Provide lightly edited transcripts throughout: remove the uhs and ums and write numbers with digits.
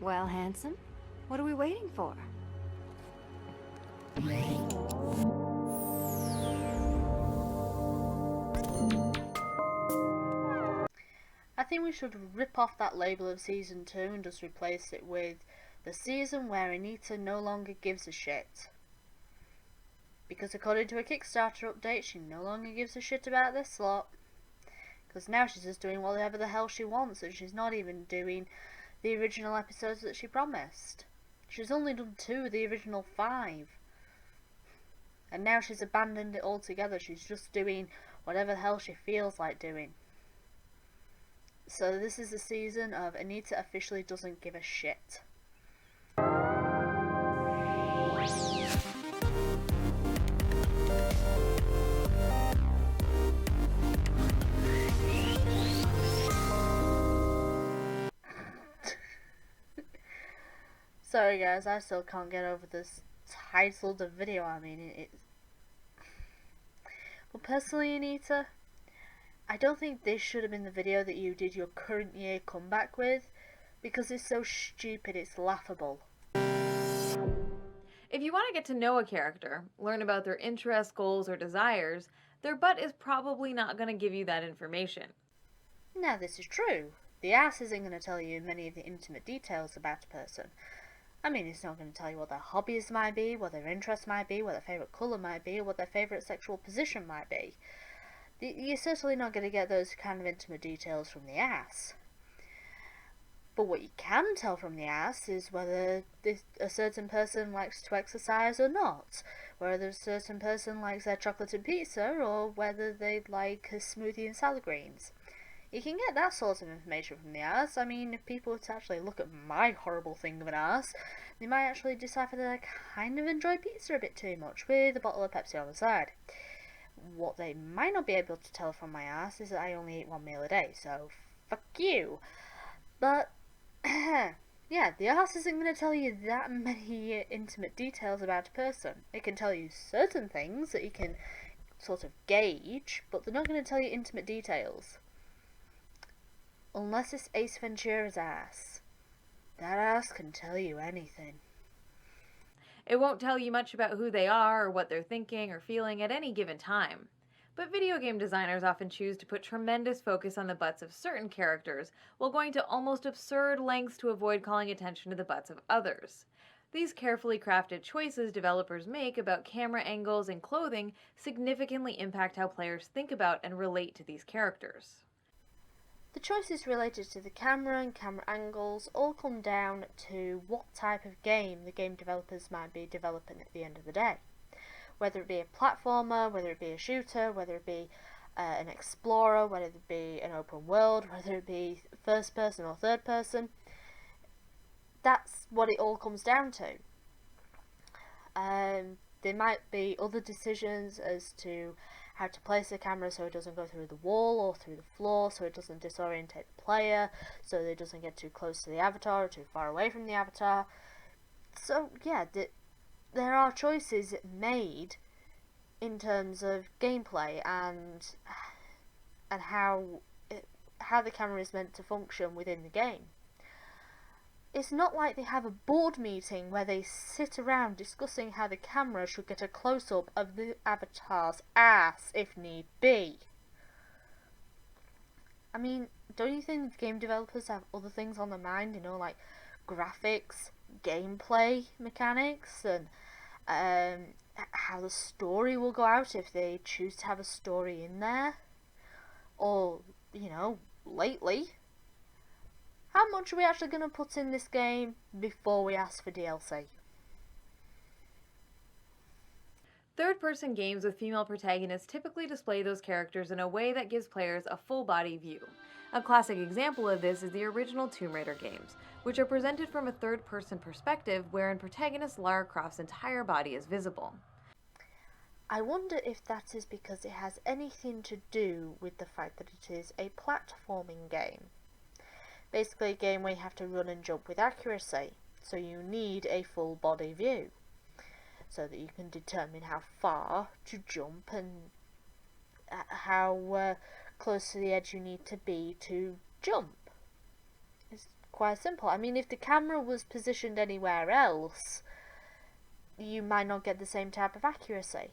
Well, handsome, what are we waiting for? I think we should rip off that label of Season 2 and just replace it with the season where Anita no longer gives a shit. Because according to a Kickstarter update, she no longer gives a shit about this lot. Because now she's just doing whatever the hell she wants, and she's not even doing the original episodes that she promised. She's only done 2 of the original 5. And now she's abandoned it altogether. She's just doing whatever the hell she feels like doing. So this is the season of Anita officially doesn't give a shit. Sorry guys, I still can't get over this title of the video. I mean, it's... Well, personally, Anita, I don't think this should have been the video that you did your current year comeback with, because it's so stupid, it's laughable. If you want to get to know a character, learn about their interests, goals, or desires, their butt is probably not going to give you that information. Now this is true. The ass isn't going to tell you many of the intimate details about a person. I mean, it's not going to tell you what their hobbies might be, what their interests might be, what their favourite colour might be, or what their favourite sexual position might be. You're certainly not going to get those kind of intimate details from the ass. But what you can tell from the ass is whether a certain person likes to exercise or not, whether a certain person likes their chocolate and pizza, or whether they like a smoothie and salad greens. You can get that sort of information from the ass. I mean, if people were to actually look at my horrible thing of an ass, they might actually decipher that I kind of enjoy pizza a bit too much, with a bottle of Pepsi on the side. What they might not be able to tell from my ass is that I only eat 1 meal a day, so fuck you. But, yeah, the ass isn't going to tell you that many intimate details about a person. It can tell you certain things that you can sort of gauge, but they're not going to tell you intimate details. Unless it's Ace Ventura's ass. That ass can tell you anything. It won't tell you much about who they are or what they're thinking or feeling at any given time. But video game designers often choose to put tremendous focus on the butts of certain characters while going to almost absurd lengths to avoid calling attention to the butts of others. These carefully crafted choices developers make about camera angles and clothing significantly impact how players think about and relate to these characters. The choices related to the camera and camera angles all come down to what type of game the game developers might be developing at the end of the day. Whether it be a platformer, whether it be a shooter, whether it be an explorer, whether it be an open world, whether it be first person or third person, that's what it all comes down to. There might be other decisions as to how to place the camera so it doesn't go through the wall or through the floor, so it doesn't disorientate the player, so that it doesn't get too close to the avatar or too far away from the avatar. So yeah, there are choices made in terms of gameplay and how the camera is meant to function within the game. It's not like they have a board meeting where they sit around discussing how the camera should get a close-up of the avatar's ass if need be. I mean, don't you think game developers have other things on their mind, like graphics, gameplay mechanics, and how the story will go out if they choose to have a story in there? Or, lately, how much are we actually going to put in this game before we ask for DLC? Third-person games with female protagonists typically display those characters in a way that gives players a full-body view. A classic example of this is the original Tomb Raider games, which are presented from a third-person perspective wherein protagonist Lara Croft's entire body is visible. I wonder if that is because it has anything to do with the fact that it is a platforming game. Basically a game where you have to run and jump with accuracy, so you need a full body view, so that you can determine how far to jump and how close to the edge you need to be to jump. It's quite simple. I mean, if the camera was positioned anywhere else, you might not get the same type of accuracy.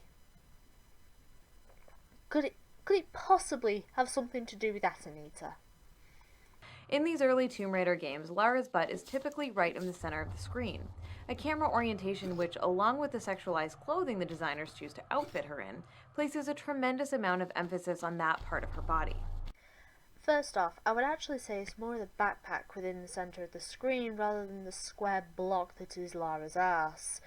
Could it possibly have something to do with that, Anita? In these early Tomb Raider games, Lara's butt is typically right in the center of the screen, a camera orientation which, along with the sexualized clothing the designers choose to outfit her in, places a tremendous amount of emphasis on that part of her body. First off, I would actually say it's more the backpack within the center of the screen rather than the square block that is Lara's ass.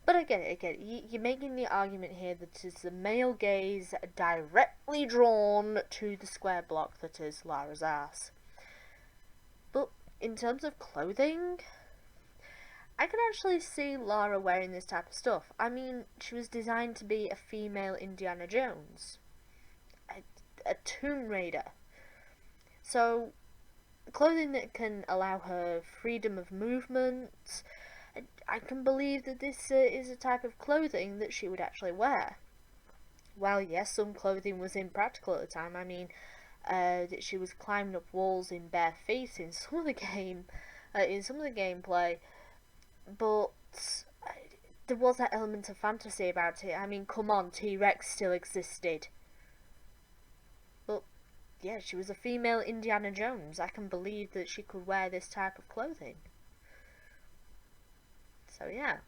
But I get it. You're making the argument here that it's the male gaze directly drawn to the square block that is Lara's ass. But in terms of clothing, I can actually see Lara wearing this type of stuff. I mean, she was designed to be a female Indiana Jones. A Tomb Raider. So, clothing that can allow her freedom of movement. I can believe that this is a type of clothing that she would actually wear. While yes, some clothing was impractical at the time. I mean, that she was climbing up walls in bare feet in some of the gameplay, but there was that element of fantasy about it. I mean, come on, T-Rex still existed. But yeah, she was a female Indiana Jones. I can believe that she could wear this type of clothing. So yeah.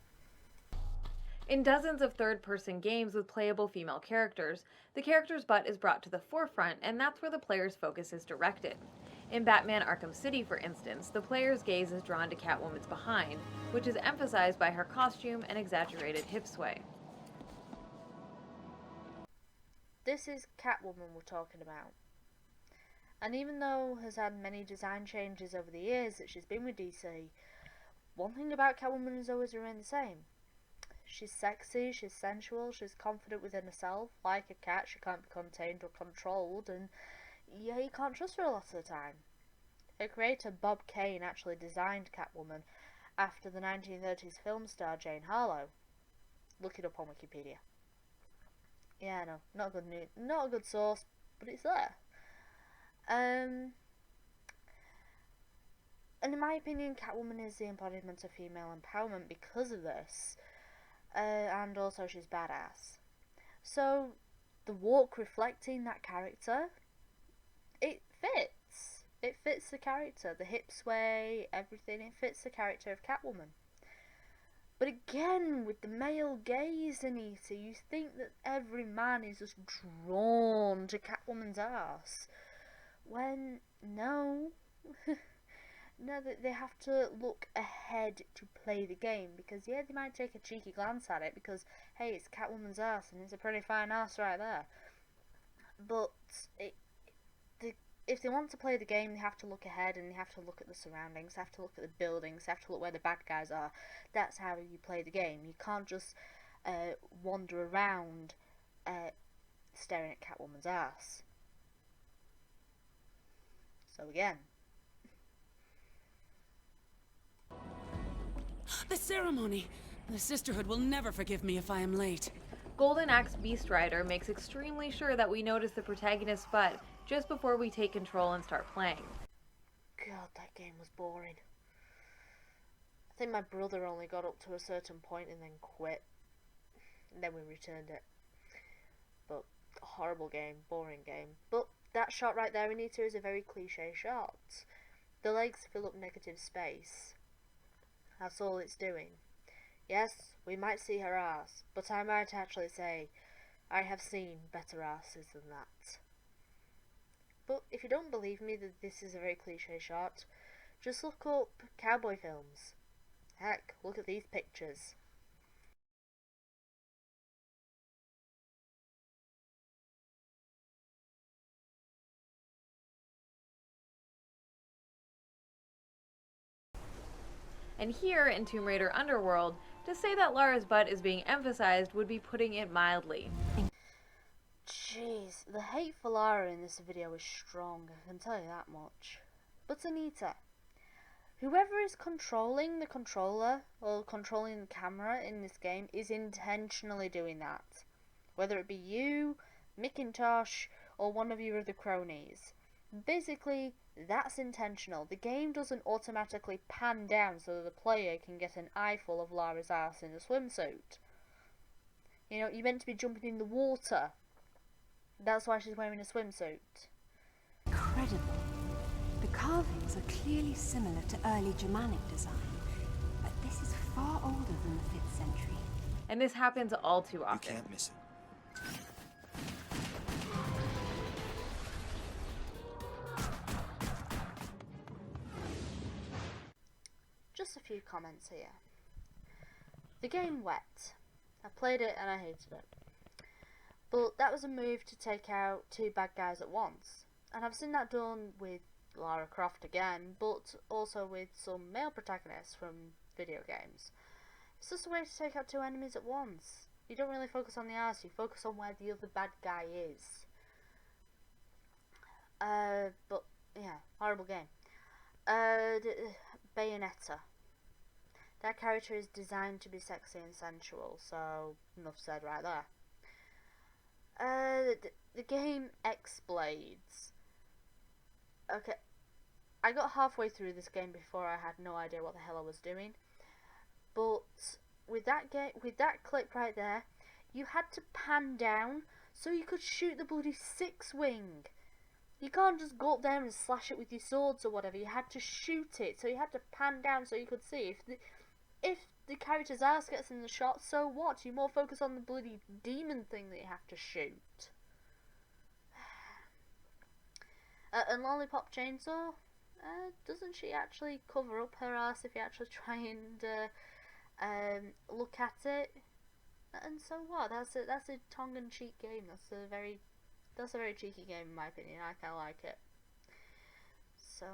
In dozens of third-person games with playable female characters, the character's butt is brought to the forefront, and that's where the player's focus is directed. In Batman Arkham City, for instance, the player's gaze is drawn to Catwoman's behind, which is emphasized by her costume and exaggerated hip sway. This is Catwoman we're talking about. And even though has had many design changes over the years that she's been with DC, one thing about Catwoman has always remained the same. She's sexy, she's sensual, she's confident within herself. Like a cat, she can't be contained or controlled, and yeah, you can't trust her a lot of the time. Her creator Bob Kane actually designed Catwoman after the 1930s film star Jane Harlow. Look it up on Wikipedia. Yeah, no, not a good source, but it's there. And in my opinion, Catwoman is the embodiment of female empowerment because of this. And also she's badass. So, the walk reflecting that character, it fits. It fits the character. The hip sway, everything, it fits the character of Catwoman. But again, with the male gaze, Anita, you think that every man is just drawn to Catwoman's ass. When, no. No, that they have to look ahead to play the game, because yeah, they might take a cheeky glance at it because hey, it's Catwoman's ass and it's a pretty fine ass right there. But if they want to play the game, they have to look ahead and they have to look at the surroundings, they have to look at the buildings, they have to look where the bad guys are. That's how you play the game. You can't just wander around staring at Catwoman's ass. So again. The ceremony! The Sisterhood will never forgive me if I am late. Golden Axe Beast Rider makes extremely sure that we notice the protagonist's butt just before we take control and start playing. God, that game was boring. I think my brother only got up to a certain point and then quit. And then we returned it. But, horrible game, boring game. But that shot right there, Anita, is a very cliche shot. The legs fill up negative space. That's all it's doing. Yes, we might see her ass, but I might actually say I have seen better asses than that. But if you don't believe me that this is a very cliche shot, just look up cowboy films. Heck, look at these pictures. And here in Tomb Raider Underworld, to say that Lara's butt is being emphasized would be putting it mildly. Jeez, the hate for Lara in this video is strong, I can tell you that much. But Anita, whoever is controlling the controller or controlling the camera in this game is intentionally doing that. Whether it be you, Macintosh, or one of your other cronies. Basically, That's intentional. The game doesn't automatically pan down so that the player can get an eyeful of Lara's ass in a swimsuit. You know, you're meant to be jumping in the water. That's why she's wearing a swimsuit. Incredible. The carvings are clearly similar to early Germanic design, but this is far older than the 5th century. And this happens all too You often. can't miss it. Just a few comments here. The game Wet. I played it and I hated it. But that was a move to take out two bad guys at once. And I've seen that done with Lara Croft again, but also with some male protagonists from video games. It's just a way to take out two enemies at once. You don't really focus on the arse, you focus on where the other bad guy is. But yeah, horrible game. Bayonetta. That character is designed to be sexy and sensual, so enough said right there. The game X-Blades. Okay, I got halfway through this game before I had no idea what the hell I was doing. But with that clip right there, you had to pan down so you could shoot the bloody six-wing. You can't just go up there and slash it with your swords or whatever. You had to shoot it, so you had to pan down so you could see. If the character's ass gets in the shot, so what? You more focus on the bloody demon thing that you have to shoot. And Lollipop Chainsaw, doesn't she actually cover up her ass if you actually try and look at it? And so what? That's a tongue-in-cheek game. That's a very cheeky game in my opinion. I kind of like it. So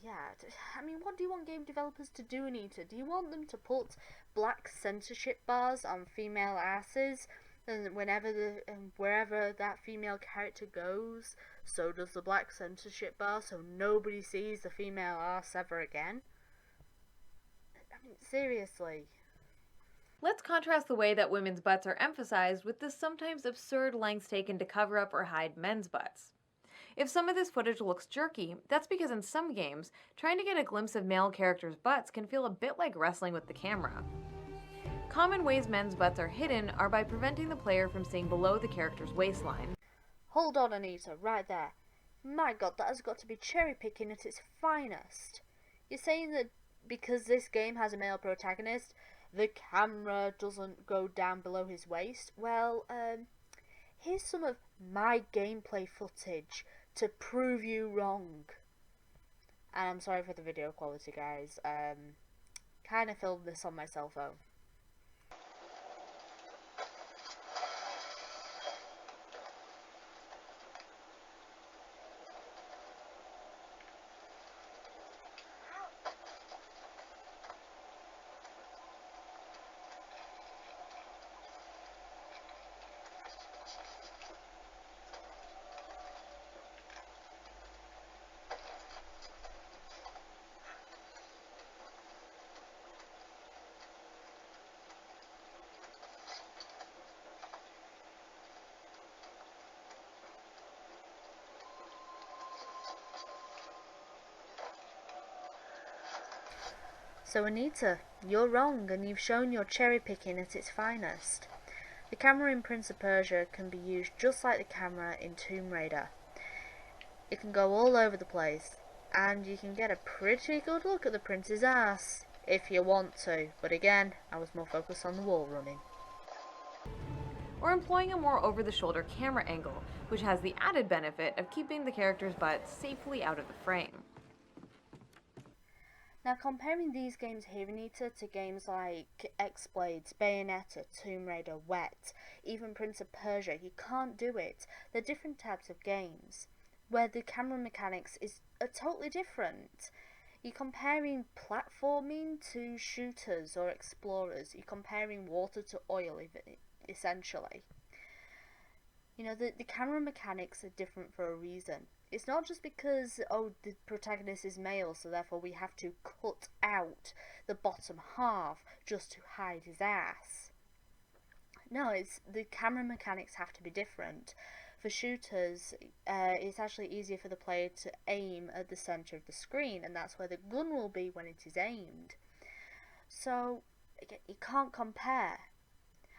yeah, I mean, what do you want game developers to do, Anita? Do you want them to put black censorship bars on female asses, and wherever that female character goes, so does the black censorship bar, so nobody sees the female ass ever again? I mean, seriously. Let's contrast the way that women's butts are emphasized with the sometimes absurd lengths taken to cover up or hide men's butts. If some of this footage looks jerky, that's because in some games, trying to get a glimpse of male characters' butts can feel a bit like wrestling with the camera. Common ways men's butts are hidden are by preventing the player from seeing below the character's waistline. Hold on, Anita, right there. My god, that has got to be cherry-picking at its finest. You're saying that because this game has a male protagonist, the camera doesn't go down below his waist? Well, here's some of my gameplay footage to prove you wrong. And I'm sorry for the video quality, guys. Kind of filmed this on my cell phone. So Anita, you're wrong, and you've shown your cherry picking at its finest. The camera in Prince of Persia can be used just like the camera in Tomb Raider. It can go all over the place, and you can get a pretty good look at the prince's ass, if you want to, but again, I was more focused on the wall running. Or employing a more over-the-shoulder camera angle, which has the added benefit of keeping the character's butt safely out of the frame. Now, comparing these games here, Anita, to games like X-Blades, Bayonetta, Tomb Raider, Wet, even Prince of Persia, you can't do it. They're different types of games, where the camera mechanics are totally different. You're comparing platforming to shooters or explorers. You're comparing water to oil, essentially. You know, the camera mechanics are different for a reason. It's not just because, oh, the protagonist is male, so therefore we have to cut out the bottom half just to hide his ass. No, it's the camera mechanics have to be different For shooters, it's actually easier for the player to aim at the centre of the screen, and that's where the gun will be when it is aimed. So you can't compare.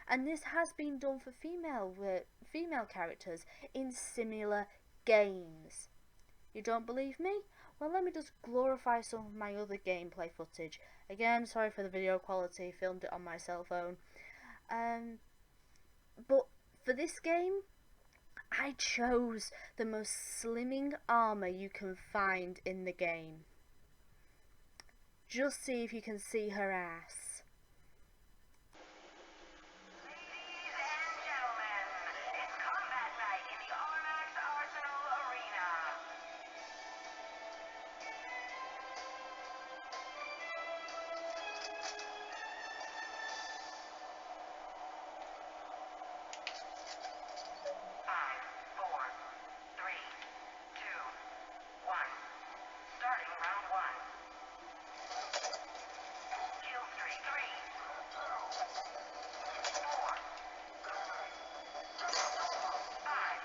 And this has been done for female characters in similar games. You don't believe me? Well, let me just glorify some of my other gameplay footage. Again, sorry for the video quality, filmed it on my cell phone. But for this game, I chose the most slimming armour you can find in the game. Just see if you can see her ass. Ladies and gentlemen, it's combat night in the Armax Arsenal Arena. Five, four, three, two, one. Starting round one. Kill streak 3, 4, 5,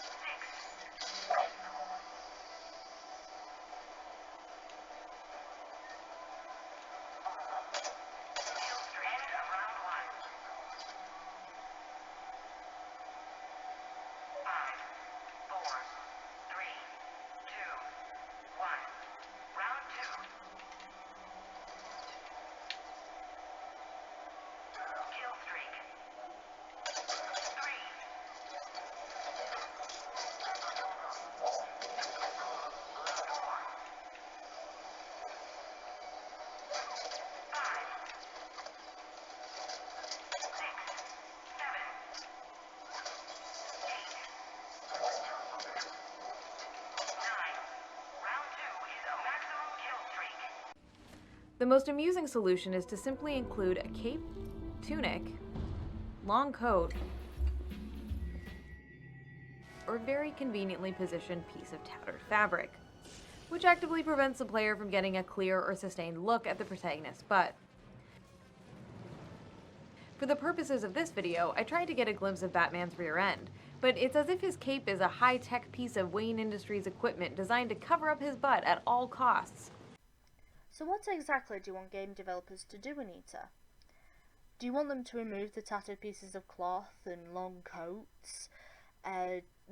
6. Kill streak. End of round one. 5, 4, 3, 2, 1. Round two. Kill streak. 3, 4, 5, 6, 7, 8, 9. Round two is a maximum kill streak. The most amusing solution is to simply include a cape, tunic, long coat, or very conveniently positioned piece of tattered fabric, which actively prevents the player from getting a clear or sustained look at the protagonist's butt. For the purposes of this video, I tried to get a glimpse of Batman's rear end, but it's as if his cape is a high-tech piece of Wayne Industries equipment designed to cover up his butt at all costs. So what exactly do you want game developers to do, Anita? Do you want them to remove the tattered pieces of cloth and long coats,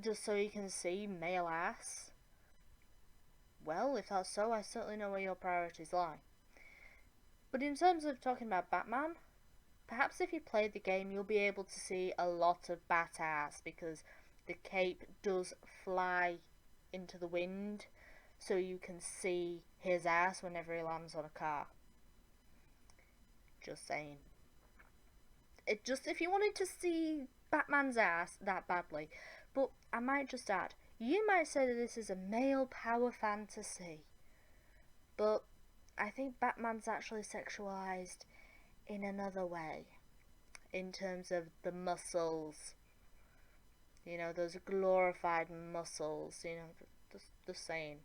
just so you can see male ass? Well, if that's so, I certainly know where your priorities lie. But in terms of talking about Batman, perhaps if you played the game, you'll be able to see a lot of bat ass, because the cape does fly into the wind, so you can see his ass whenever he lands on a car. Just saying. If you wanted to see Batman's ass that badly. But I might just add, you might say that this is a male power fantasy, but I think Batman's actually sexualized in another way, in terms of the muscles. You know, those glorified muscles, you know, the saying.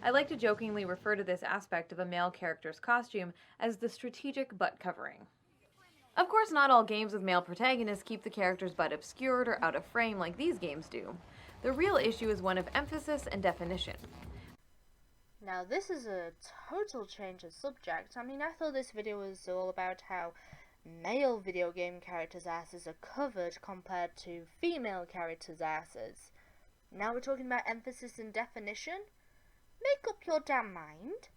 I like to jokingly refer to this aspect of a male character's costume as the strategic butt covering. Of course, not all games with male protagonists keep the character's butt obscured or out of frame like these games do. The real issue is one of emphasis and definition. Now, this is a total change of subject. I mean, I thought this video was all about how male video game characters' asses are covered compared to female characters' asses. Now we're talking about emphasis and definition? Make up your damn mind.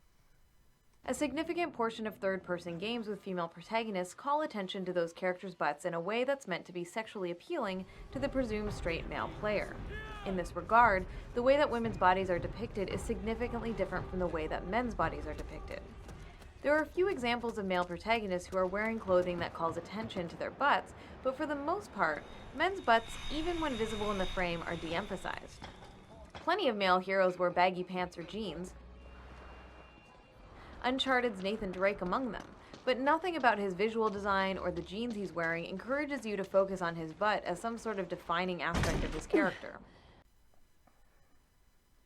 A significant portion of third-person games with female protagonists call attention to those characters' butts in a way that's meant to be sexually appealing to the presumed straight male player. In this regard, the way that women's bodies are depicted is significantly different from the way that men's bodies are depicted. There are a few examples of male protagonists who are wearing clothing that calls attention to their butts, but for the most part, men's butts, even when visible in the frame, are de-emphasized. Plenty of male heroes wear baggy pants or jeans, Uncharted's Nathan Drake among them, but nothing about his visual design or the jeans he's wearing encourages you to focus on his butt as some sort of defining aspect of his character.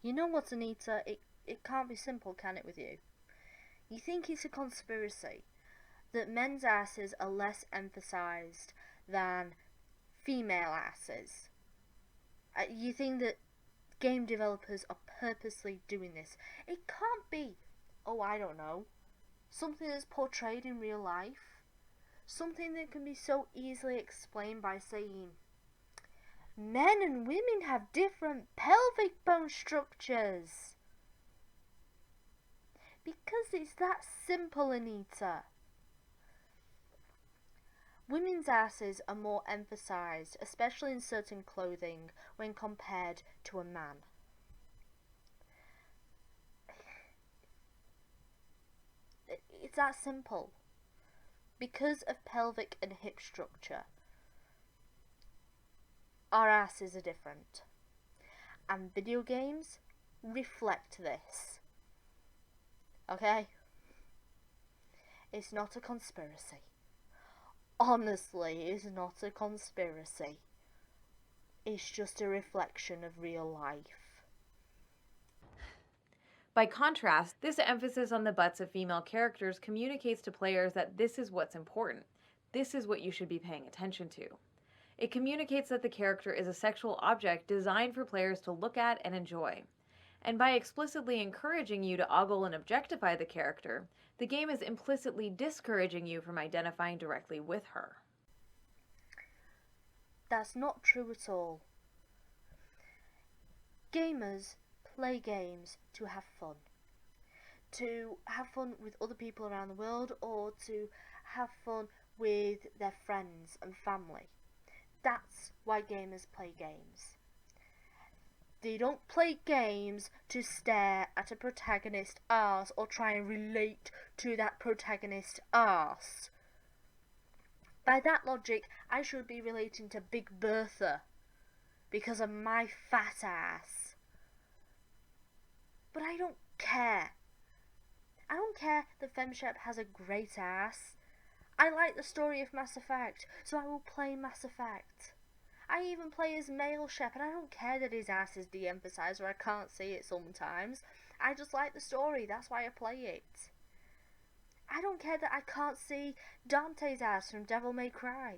You know what, Anita? It can't be simple, can it, with you? You think it's a conspiracy that men's asses are less emphasized than female asses. You think that game developers are purposely doing this? It can't be, oh, I don't know, something that's portrayed in real life. Something that can be so easily explained by saying, men and women have different pelvic bone structures. Because it's that simple, Anita. Women's asses are more emphasized, especially in certain clothing, when compared to a man. It's that simple. Because of pelvic and hip structure, our asses are different. And video games reflect this. Okay? It's not a conspiracy. Honestly, it's not a conspiracy. It's just a reflection of real life. By contrast, this emphasis on the butts of female characters communicates to players that this is what's important. This is what you should be paying attention to. It communicates that the character is a sexual object designed for players to look at and enjoy. And by explicitly encouraging you to ogle and objectify the character, the game is implicitly discouraging you from identifying directly with her. That's not true at all. Gamers play games to have fun. To have fun with other people around the world, or to have fun with their friends and family. That's why gamers play games. They don't play games to stare at a protagonist's arse or try and relate to that protagonist's arse. By that logic, I should be relating to Big Bertha because of my fat ass. But I don't care. I don't care that FemShep has a great ass. I like the story of Mass Effect, so I will play Mass Effect. I even play as male Shep, and I don't care that his ass is de-emphasized or I can't see it sometimes. I just like the story, that's why I play it. I don't care that I can't see Dante's ass from Devil May Cry.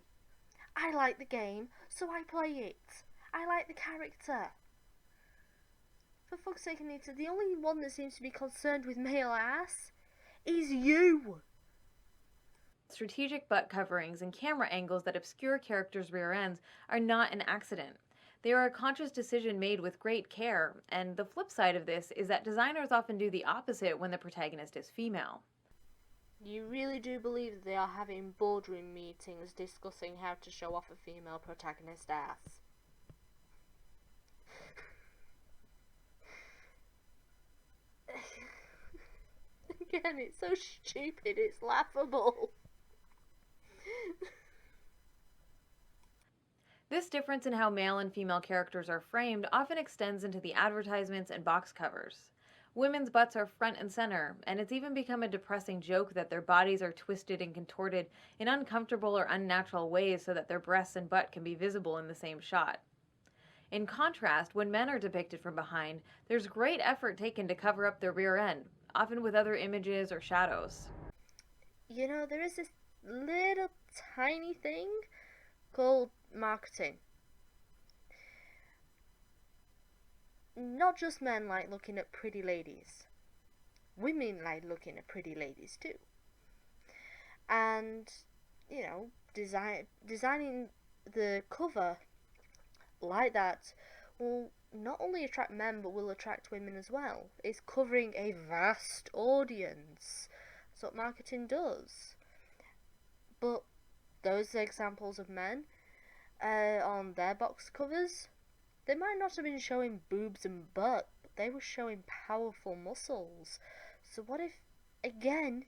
I like the game, so I play it. I like the character. For fuck's sake, Anita, the only one that seems to be concerned with male ass is you. Strategic butt coverings and camera angles that obscure characters' rear ends are not an accident. They are a conscious decision made with great care, and the flip side of this is that designers often do the opposite when the protagonist is female. You really do believe that they are having boardroom meetings discussing how to show off a female protagonist ass? Again, it's so stupid, it's laughable. This difference in how male and female characters are framed often extends into the advertisements and box covers. Women's butts are front and center, and it's even become a depressing joke that their bodies are twisted and contorted in uncomfortable or unnatural ways so that their breasts and butt can be visible in the same shot. In contrast, when men are depicted from behind, there's great effort taken to cover up their rear end, often with other images or shadows. You know, there is this little tiny thing called marketing. Not just men like looking at pretty ladies. Women like looking at pretty ladies too. And, you know, designing the cover like that will not only attract men but will attract women as well. It's covering a vast audience. That's what marketing does. But those examples of men on their box covers, they might not have been showing boobs and butt, but they were showing powerful muscles. So what if, again,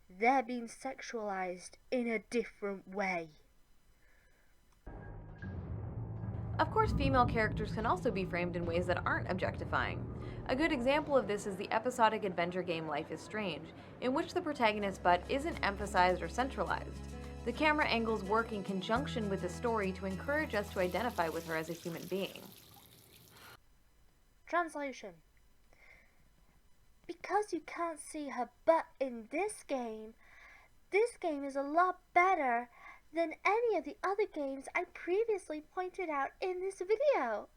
they're being sexualized in a different way? Of course, female characters can also be framed in ways that aren't objectifying. A good example of this is the episodic adventure game Life is Strange, in which the protagonist's butt isn't emphasized or centralized. The camera angles work in conjunction with the story to encourage us to identify with her as a human being. Translation. Because you can't see her butt in this game is a lot better than any of the other games I previously pointed out in this video.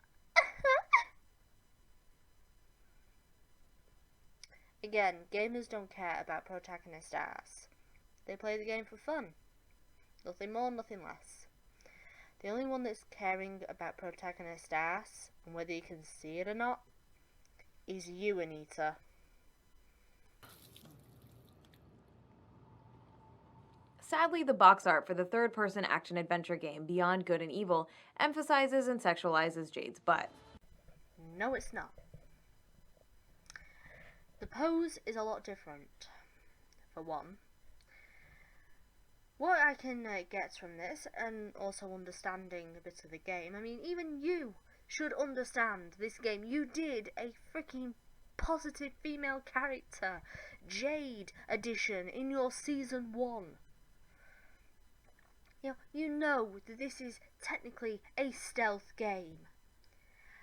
Again, gamers don't care about protagonist ass. They play the game for fun. Nothing more, nothing less. The only one that's caring about protagonist ass, and whether you can see it or not, is you, Anita. Sadly, the box art for the third-person action-adventure game Beyond Good and Evil emphasizes and sexualizes Jade's butt. No, it's not. The pose is a lot different, for one. What I can get from this, and also understanding a bit of the game, I mean, even you should understand this game. You did a freaking positive female character, Jade edition, in your Season 1. You know that this is technically a stealth game.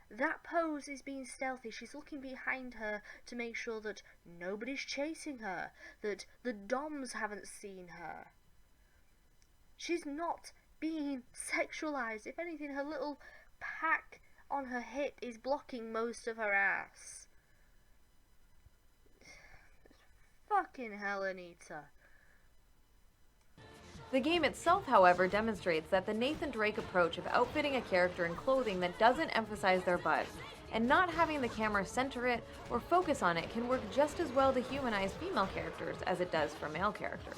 That pose is being stealthy. She's looking behind her to make sure that nobody's chasing her, that the DOMs haven't seen her. She's not being sexualized. If anything, her little pack on her hip is blocking most of her ass. Fucking hell, Anita. The game itself, however, demonstrates that the Nathan Drake approach of outfitting a character in clothing that doesn't emphasize their butt, and not having the camera center it or focus on it, can work just as well to humanize female characters as it does for male characters.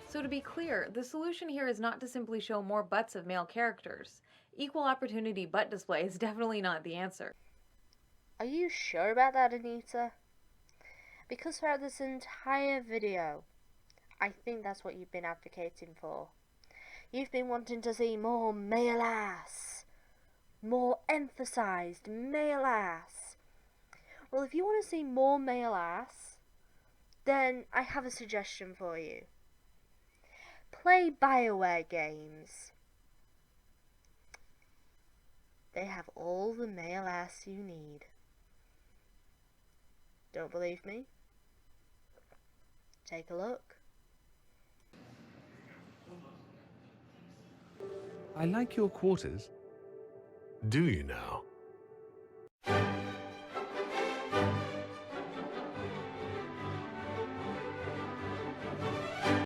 So to be clear, the solution here is not to simply show more butts of male characters. Equal opportunity butt display is definitely not the answer. Are you sure about that, Anita? Because throughout this entire video, I think that's what you've been advocating for. You've been wanting to see more male ass. More emphasized male ass. Well, if you want to see more male ass, then I have a suggestion for you. Play BioWare games. They have all the male ass you need. Don't believe me? Take a look. I like your quarters. Do you now?